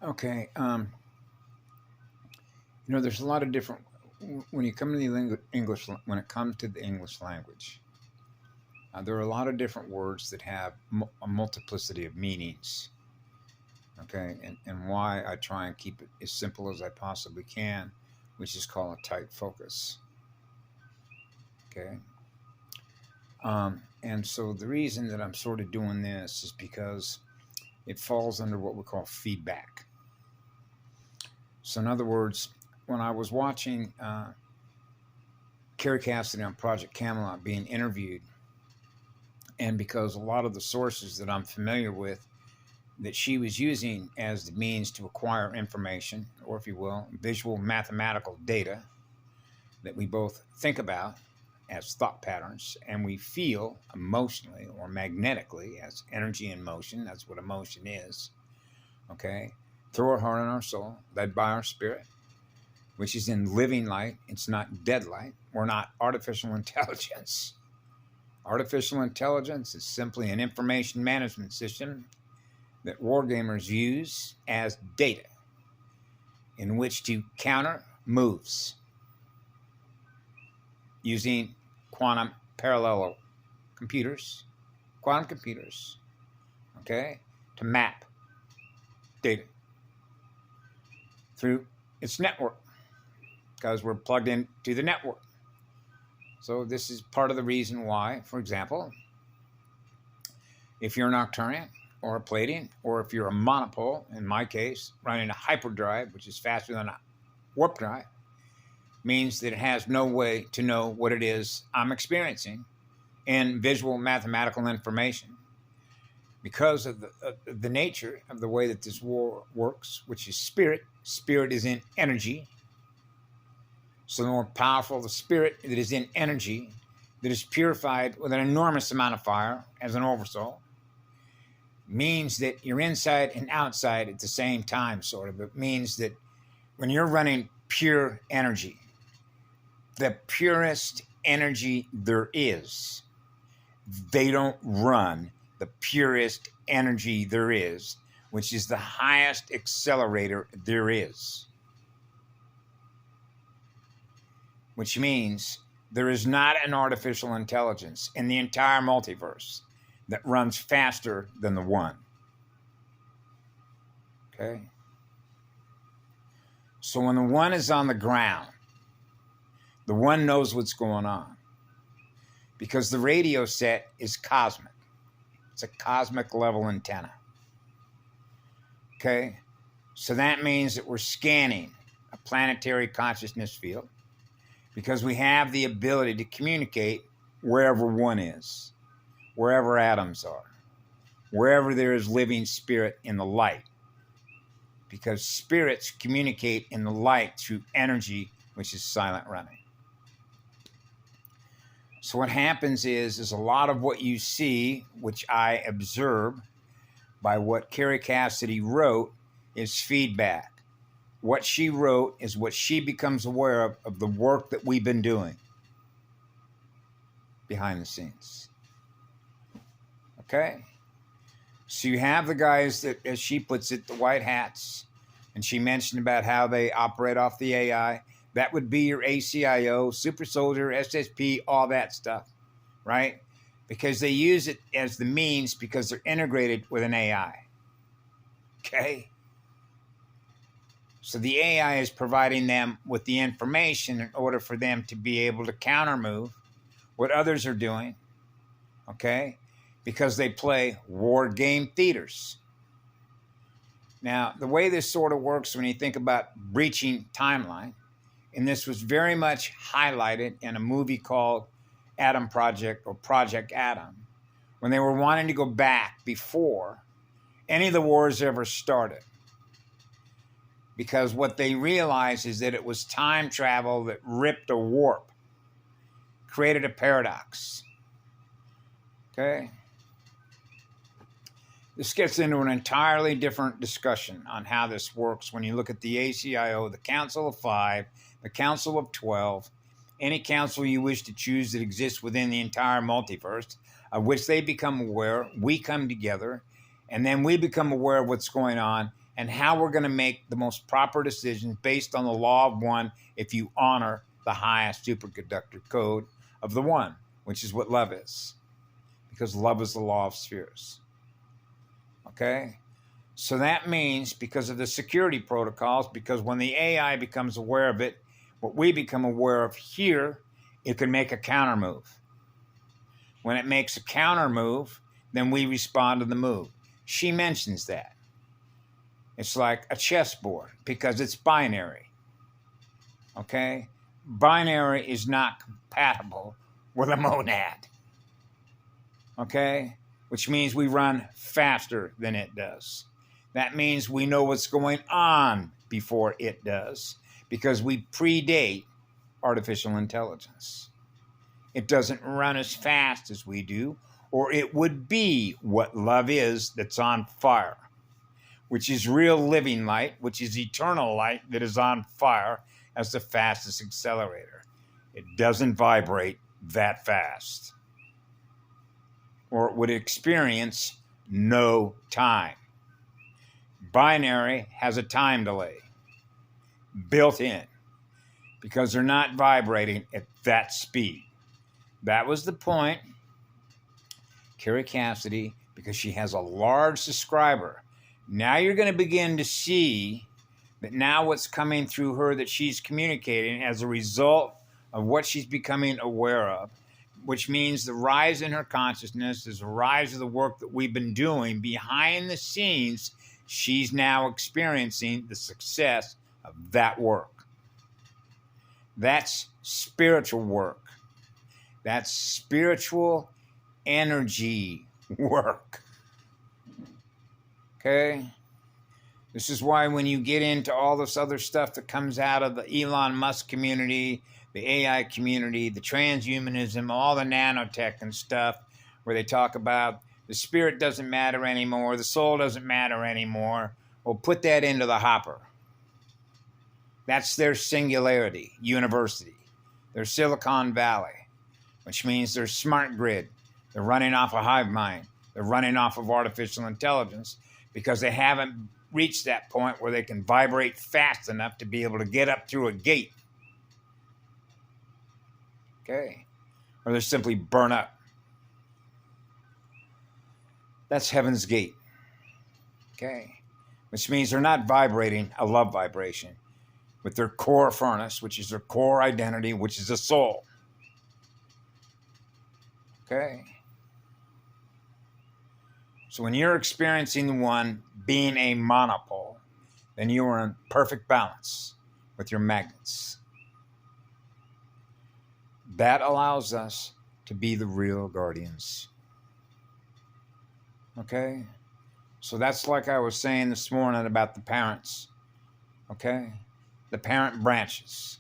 Okay. There's a lot of different when you come to the English when it comes to the English language. There are a lot of different words that have a multiplicity of meanings. Okay, and why I try and keep it as simple as I possibly can, which is called a tight focus. Okay. And so the reason that I'm sort of doing this is because it falls under what we call feedback. So, in other words, when I was watching Kerry Cassidy on Project Camelot being interviewed, and because a lot of the sources that I'm familiar with that she was using as the means to acquire information, or if you will, visual mathematical data that we both think about as thought patterns and we feel emotionally or magnetically as energy in motion. That's what emotion is. Okay? Through our heart and our soul, led by our spirit, which is in living light. It's not dead light. We're not artificial intelligence. Artificial intelligence is simply an information management system that wargamers use as data in which to counter moves using quantum computers, okay, to map data through its network because we're plugged into the network. So this is part of the reason why, for example, if you're an Arcturian or a Palladian, or if you're a monopole, in my case, running a hyperdrive, which is faster than a warp drive, means that it has no way to know what it is I'm experiencing in visual mathematical information because of the nature of the way that this war works, which is spirit. Spirit is in energy. So the more powerful the spirit that is in energy, that is purified with an enormous amount of fire as an oversoul, means that you're inside and outside at the same time, sort of. It means that when you're running pure energy, the purest energy there is, they don't run the purest energy there is, which is the highest accelerator there is. Which means there is not an artificial intelligence in the entire multiverse that runs faster than the one. Okay? So when the one is on the ground, the one knows what's going on because the radio set is cosmic. It's a cosmic level antenna. Okay? So that means that we're scanning a planetary consciousness field because we have the ability to communicate wherever one is, wherever atoms are, wherever there is living spirit in the light. Because spirits communicate in the light through energy, which is silent running. So what happens is a lot of what you see, which I observe by what Kerry Cassidy wrote, is feedback. What she wrote is what she becomes aware of the work that we've been doing behind the scenes. Okay? So you have the guys that, as she puts it, the white hats, and she mentioned about how they operate off the AI. That would be your ACIO, Super Soldier, SSP, all that stuff, right? Because they use it as the means because they're integrated with an AI. Okay? So the AI is providing them with the information in order for them to be able to counter-move what others are doing, okay? Because they play war game theaters. Now, the way this sort of works when you think about breaching timeline, and this was very much highlighted in a movie called Adam Project or Project Adam, when they were wanting to go back before any of the wars ever started. Because what they realized is that it was time travel that ripped a warp, created a paradox. Okay? This gets into an entirely different discussion on how this works when you look at the ACIO, the Council of Five, the Council of 12, any council you wish to choose that exists within the entire multiverse, of which they become aware, we come together, and then we become aware of what's going on, and how we're going to make the most proper decisions based on the law of one if you honor the highest superconductor code of the one, which is what love is. Because love is the law of spheres. Okay? So that means because of the security protocols, because when the AI becomes aware of it, what we become aware of here, it can make a counter move. When it makes a counter move, then we respond to the move. She mentions that. It's like a chessboard because it's binary. Okay? Binary is not compatible with a monad. Okay? Which means we run faster than it does. That means we know what's going on before it does because we predate artificial intelligence. It doesn't run as fast as we do, or it would be what love is that's on fire, which is real living light, which is eternal light that is on fire as the fastest accelerator. It doesn't vibrate that fast, or it would experience no time. Binary has a time delay built in because they're not vibrating at that speed. That was the point. Carrie Cassidy, because she has a large subscriber. Now you're going to begin to see that now what's coming through her that she's communicating as a result of what she's becoming aware of, which means the rise in her consciousness is a rise of the work that we've been doing behind the scenes. She's now experiencing the success of that work. That's spiritual work. That's spiritual energy work. Okay? This is why when you get into all this other stuff that comes out of the Elon Musk community, the AI community, the transhumanism, all the nanotech and stuff, where they talk about the spirit doesn't matter anymore, the soul doesn't matter anymore, well, put that into the hopper. That's their singularity, university. They're Silicon Valley, which means they're smart grid. They're running off a hive mind. They're running off of artificial intelligence because they haven't reached that point where they can vibrate fast enough to be able to get up through a gate. Okay? Or they simply burn up. That's heaven's gate. Okay? Which means they're not vibrating a love vibration with their core furnace, which is their core identity, which is the soul. Okay? So when you're experiencing the one being a monopole, then you are in perfect balance with your magnets. That allows us to be the real guardians. Okay? So that's like I was saying this morning about the parents. Okay? The parent branches.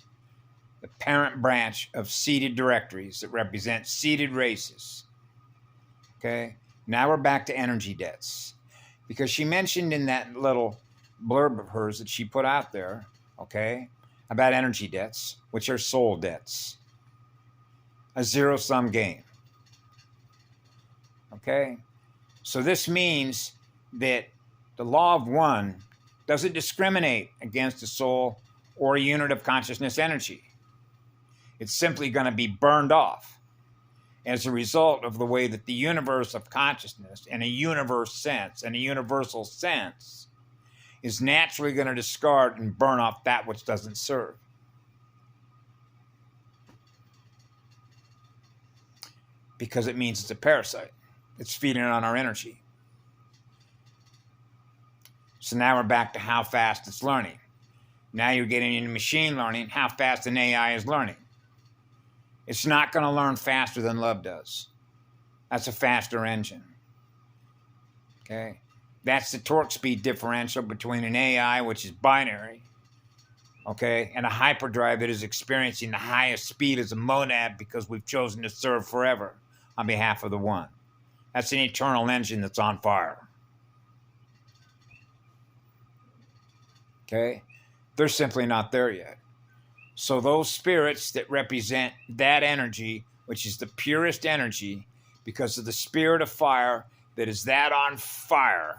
The parent branch of seeded directories that represent seeded races. Okay? Now we're back to energy debts. Because she mentioned in that little blurb of hers that she put out there, okay, about energy debts, which are soul debts. A zero-sum game. Okay? So this means that the law of one doesn't discriminate against a soul or a unit of consciousness energy. It's simply going to be burned off as a result of the way that the universe of consciousness and a universe sense and a universal sense is naturally going to discard and burn off that which doesn't serve. Because it means it's a parasite. It's feeding on our energy. So now we're back to how fast it's learning. Now you're getting into machine learning, how fast an AI is learning. It's not going to learn faster than love does. That's a faster engine. Okay? That's the torque speed differential between an AI, which is binary, okay, and a hyperdrive that is experiencing the highest speed as a monad because we've chosen to serve forever on behalf of the one. That's an eternal engine that's on fire. Okay? They're simply not there yet. So those spirits that represent that energy, which is the purest energy, because of the spirit of fire that is that on fire,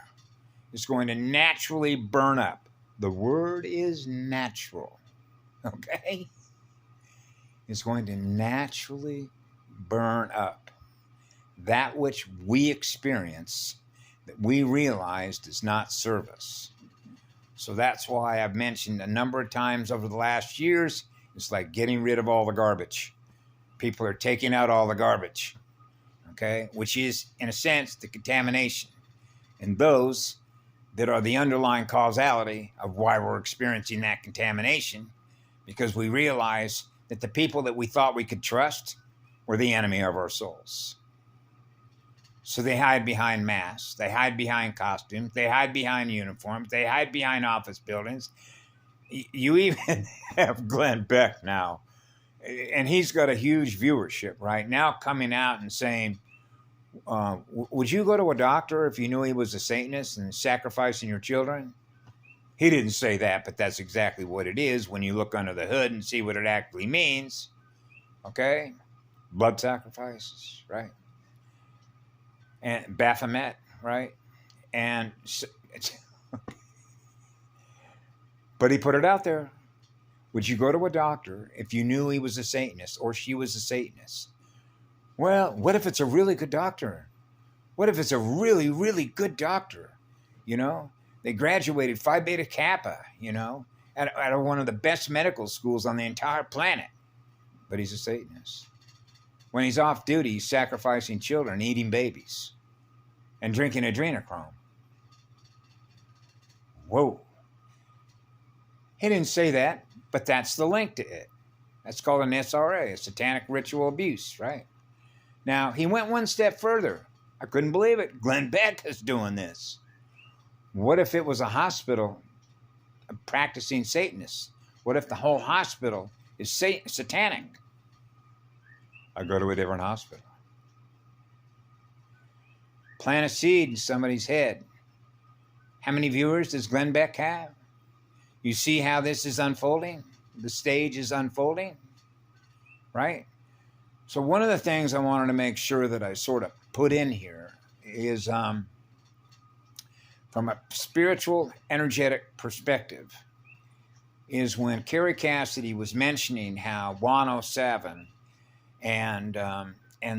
is going to naturally burn up. The word is natural, okay? It's going to naturally burn up. That which we experience, that we realize does not serve us. So that's why I've mentioned a number of times over the last years, it's like getting rid of all the garbage. People are taking out all the garbage, okay? Which is, in a sense, the contamination. And those that are the underlying causality of why we're experiencing that contamination, because we realize that the people that we thought we could trust were the enemy of our souls. So they hide behind masks, they hide behind costumes, they hide behind uniforms, they hide behind office buildings. You even have Glenn Beck now, and he's got a huge viewership right now, coming out and saying, would you go to a doctor if you knew he was a Satanist and sacrificing your children? He didn't say that, but that's exactly what it is when you look under the hood and see what it actually means. Okay? Blood sacrifices, right? And Baphomet, right? And but he put it out there. Would you go to a doctor if you knew he was a Satanist or she was a Satanist? Well, what if it's a really good doctor? What if it's a really, really good doctor? You know, they graduated Phi Beta Kappa, you know, out of one of the best medical schools on the entire planet. But he's a Satanist. When he's off duty, he's sacrificing children, eating babies, and drinking adrenochrome. Whoa. He didn't say that, but that's the link to it. That's called an SRA, a satanic ritual abuse, right? Now, he went one step further. I couldn't believe it. Glenn Beck is doing this. What if it was a hospital practicing Satanists? What if the whole hospital is satanic? I go to a different hospital. Plant a seed in somebody's head. How many viewers does Glenn Beck have? You see how this is unfolding? The stage is unfolding, right? So one of the things I wanted to make sure that I sort of put in here is from a spiritual, energetic perspective, is when Carrie Cassidy was mentioning how 107 and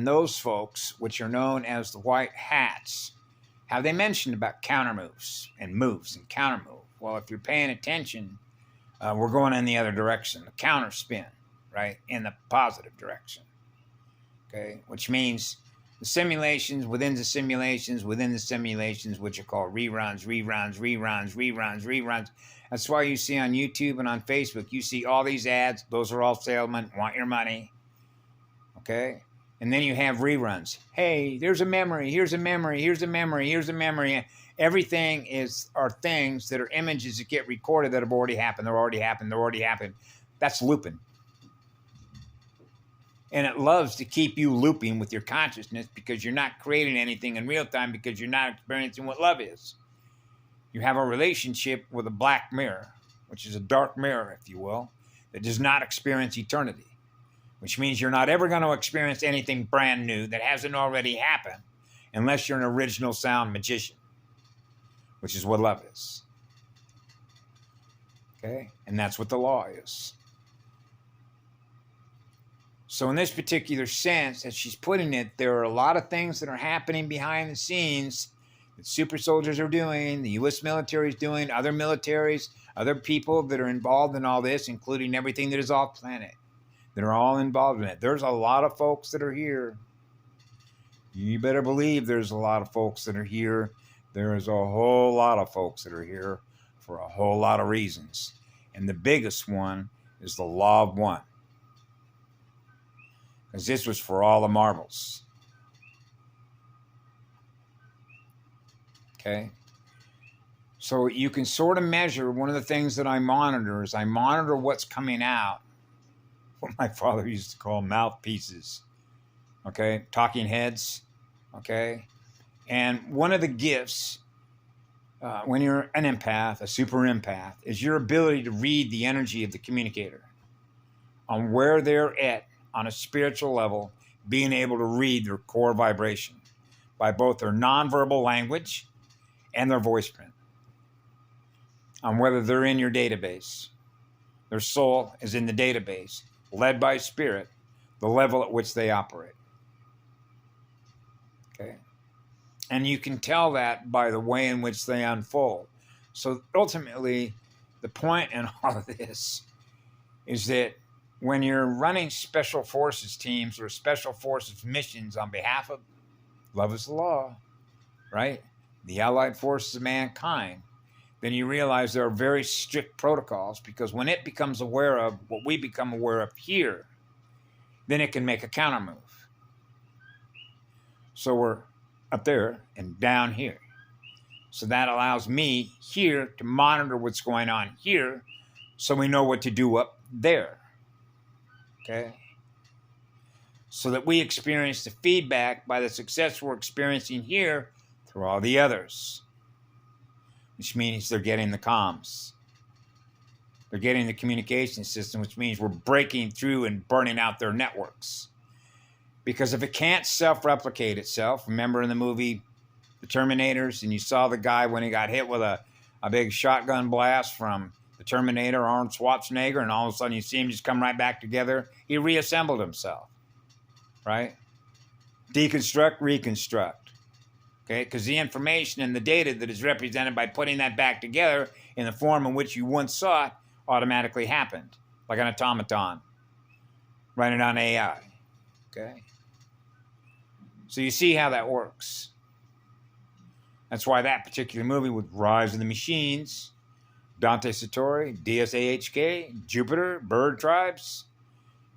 those folks, which are known as the White Hats, how they mentioned about counter moves and counter move. Well, if you're paying attention, we're going in the other direction, the counter spin, right, in the positive direction. Okay, which means the simulations within the simulations within the simulations, which are called reruns. That's why you see on YouTube and on Facebook, you see all these ads. Those are all salesmen, want your money. Okay, and then you have reruns. Hey, there's a memory. Here's a memory. Here's a memory. Here's a memory. Everything are things that are images that get recorded that have already happened. They're already happened. They're already happened. That's looping. And it loves to keep you looping with your consciousness because you're not creating anything in real time because you're not experiencing what love is. You have a relationship with a black mirror, which is a dark mirror, if you will, that does not experience eternity, which means you're not ever going to experience anything brand new that hasn't already happened unless you're an original sound magician, which is what love is. Okay? And that's what the law is. So in this particular sense, as she's putting it, there are a lot of things that are happening behind the scenes that super soldiers are doing, the U.S. military is doing, other militaries, other people that are involved in all this, including everything that is off planet, that are all involved in it. There's a lot of folks that are here. You better believe there's a lot of folks that are here. There's a whole lot of folks that are here for a whole lot of reasons. And the biggest one is the law of one. Because this was for all the marbles. Okay? So you can sort of measure, one of the things that I monitor is I monitor what's coming out. What my father used to call mouthpieces. Okay? Talking heads. Okay? And one of the gifts, when you're an empath, a super empath, is your ability to read the energy of the communicator on where they're at on a spiritual level, being able to read their core vibration by both their nonverbal language and their voice print. on whether they're in your database. Their soul is in the database, led by spirit, the level at which they operate. Okay? And you can tell that by the way in which they unfold. So ultimately, the point in all of this is that when you're running special forces teams or special forces missions on behalf of love is the law, right? The allied forces of mankind, then you realize there are very strict protocols, because when it becomes aware of what we become aware of here, then it can make a counter move. So we're up there and down here. So that allows me here to monitor what's going on here, so we know what to do up there. Okay? So that we experience the feedback by the success we're experiencing here through all the others. Which means they're getting the comms. They're getting the communication system, which means we're breaking through and burning out their networks. Because if it can't self-replicate itself, remember in the movie The Terminators, and you saw the guy when he got hit with a big shotgun blast from the Terminator, Arnold Schwarzenegger, and all of a sudden you see him just come right back together. He reassembled himself, right? Deconstruct, reconstruct. Okay, because the information and the data that is represented by putting that back together in the form in which you once saw it automatically happened, like an automaton running on AI. Okay, so you see how that works. That's why that particular movie with Rise of the Machines, Dante Sartori, DSAHK, Jupiter, Bird Tribes,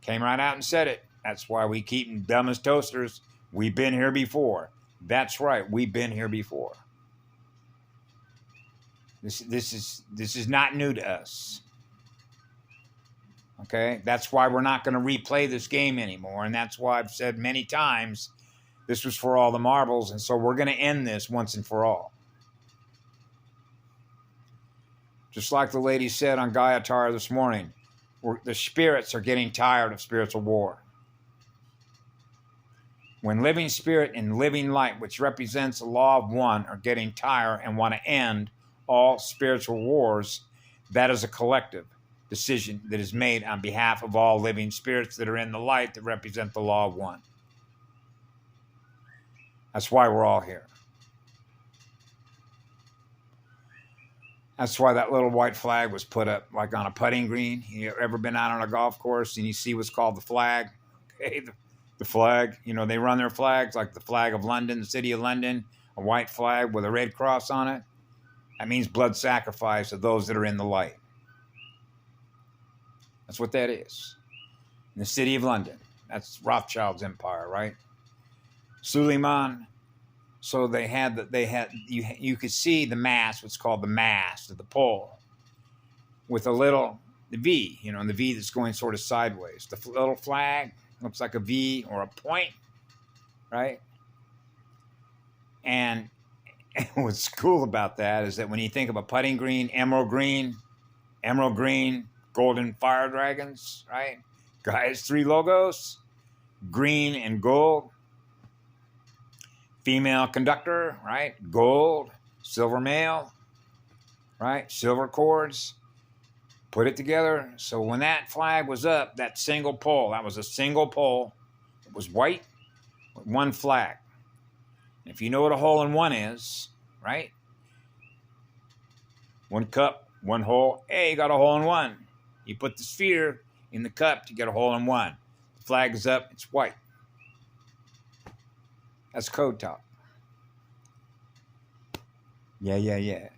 came right out and said it. That's why we keep them dumb as toasters. We've been here before. That's right, we've been here before. This is not new to us. Okay? That's why we're not going to replay this game anymore, and that's why I've said many times this was for all the marbles, and so we're going to end this once and for all. Just like the lady said on Gaiatar this morning, the spirits are getting tired of spiritual war. When living spirit and living light, which represents the law of one, are getting tired and want to end all spiritual wars, that is a collective decision that is made on behalf of all living spirits that are in the light that represent the law of one. That's why we're all here. That's why that little white flag was put up like on a putting green. You ever been out on a golf course and you see what's called the flag? Okay, the flag, you know, they run their flags like the flag of London, the city of London, a white flag with a red cross on it. That means blood sacrifice of those that are in the light. That's what that is. In the city of London. That's Rothschild's empire, right? Suleiman. So you could see the mast, what's called the mast of the pole, with the V, you know, and the V that's going sort of sideways. The little flag looks like a V or a point, right? And what's cool about that is that when you think of a putting green, emerald green, golden fire dragons, right? Guys, 3 logos, green and gold. Female conductor, right? Gold, silver male, right? Silver chords. Put it together. So when that flag was up, that single pole, that was a single pole. It was white with one flag. If you know what a hole-in-one is, right? One cup, one hole. Hey, you got a hole-in-one. You put the sphere in the cup to get a hole-in-one. The flag is up. It's white. That's code talk. Yeah.